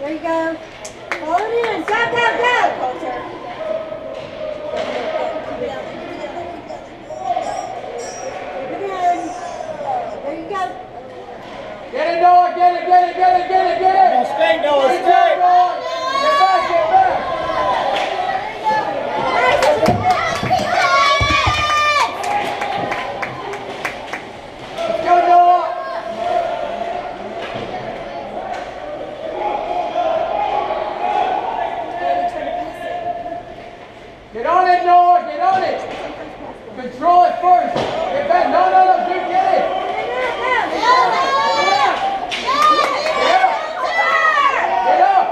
There you go. Hold it in. Go, go, go. There you go. Get it, Noah. Get it, get it, get it, get it, get it. Come on, stay, Noah, stay. Get back, get back. Go, Noah. Get on it, Noah. Get on it. Control it first. Get back. No, no, no. Dude, get it. Get up.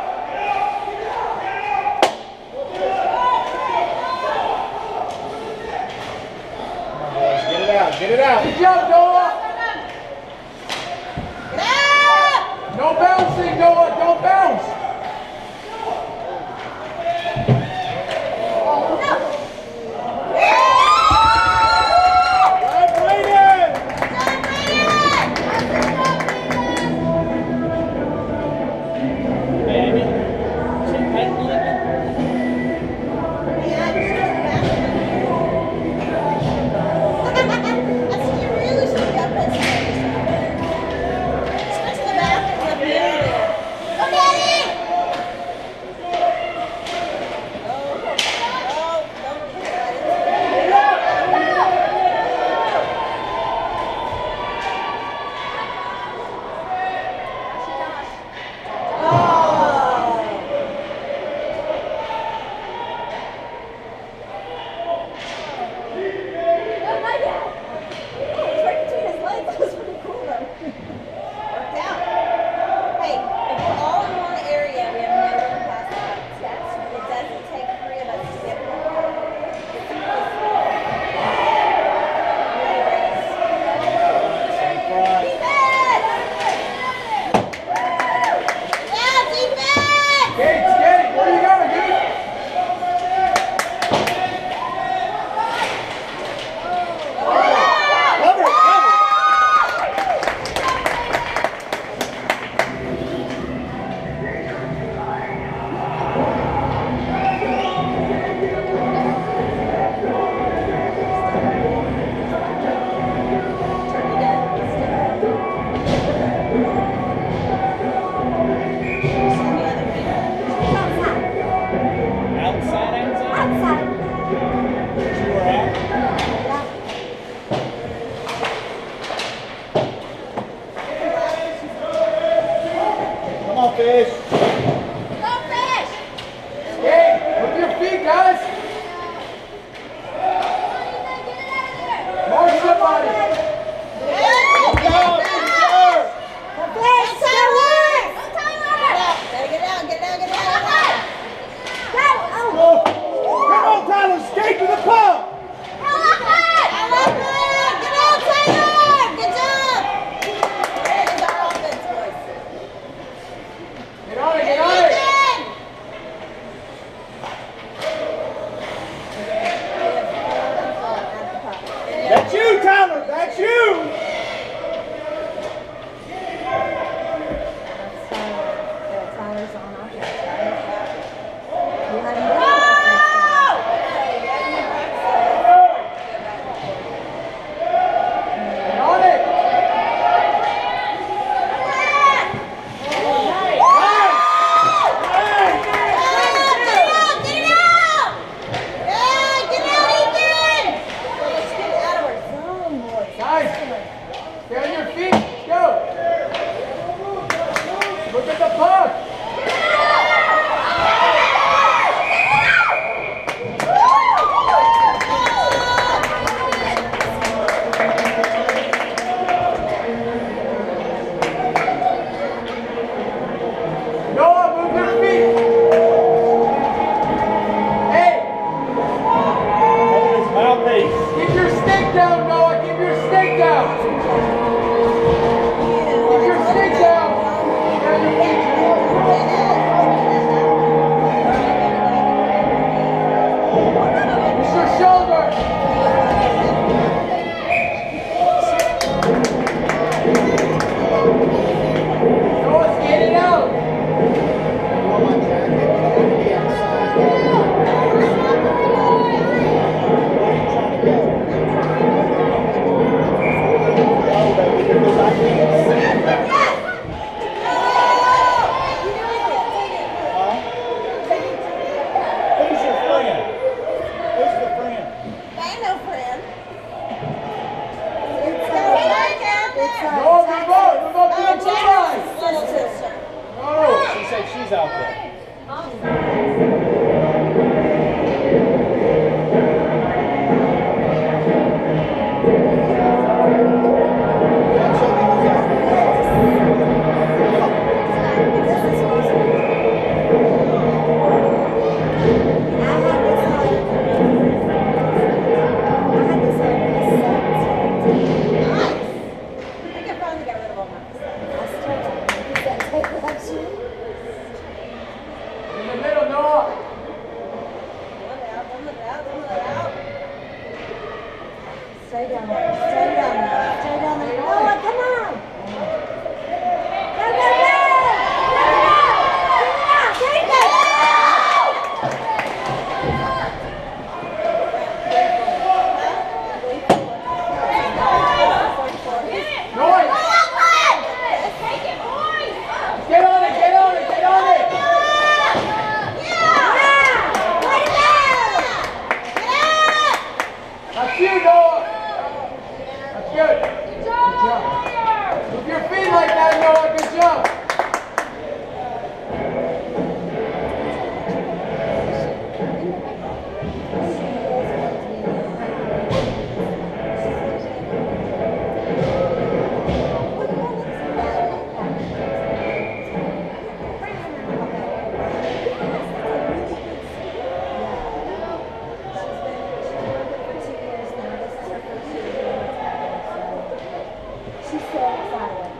Get it out, get it out. Good job, Noah. No bouncing, Noah. Don't bounce. Fish. Go fish! Hey, with your feet, guys. Mark somebody. Come on, Tyler, skate to the pump. Get on it, get on it. That's you, Tyler, that's you. Tyler's on offense, right? Get on it. Nice. He's out there. In the middle, Noah. Stay down there. Stay down there. Stay down there. Noah, come on. Go, go, go. Take it. Noah. Get on it, get on it, get on it. That's you, Noah. That's good. Good job. Move your feet like that, Noah. Good job. She's so excited.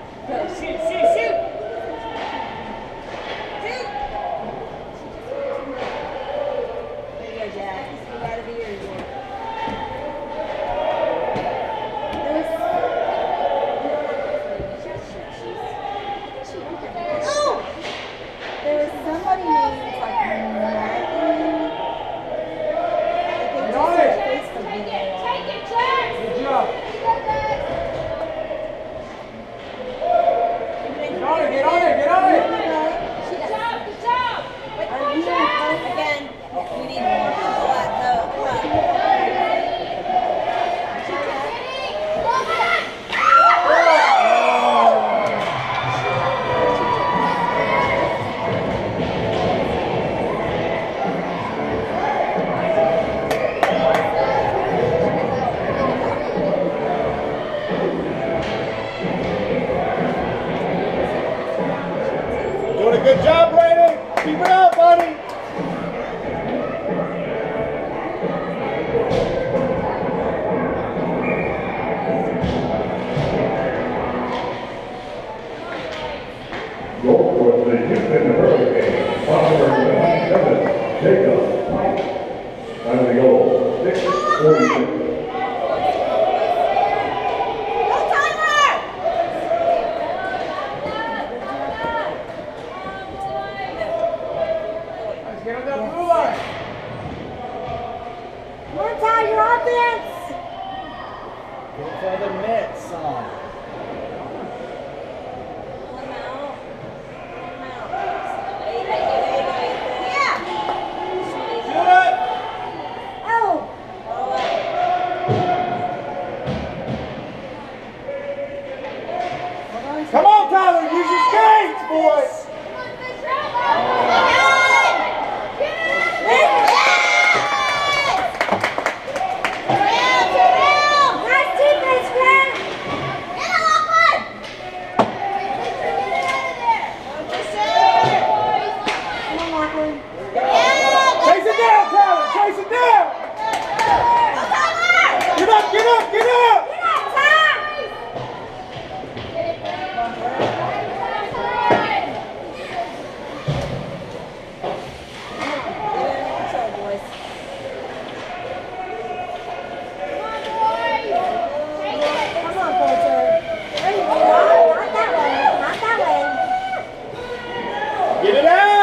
Shoot, shoot, shoot! There you go, Jack. You gotta be yours. There was somebody named like Maggie. I think Get on just it. her Facebook video. Take it, Jack! Good job. Get on it, get on it, get on it. Good job, good job! Wait Are for you it, Jack! again? We need more people at the club. Doing a good job, Brandon. Keep it up, buddy. Goal for the Houston Hurricanes, number 7, Jacob Pike. Time to go, 6:46. Let's get on that blue line. Come on, Ty, your offense. Get for the net, son. Do it. Oh. Come on, Tyler. Use your skates, boys. Nice defense, Grant. Come on, Lachlan. Chase it down, Tyler. Chase it down. Get up, get up, get up. Come on, Poacher. There you go. Not that way. Not that way. Get it out.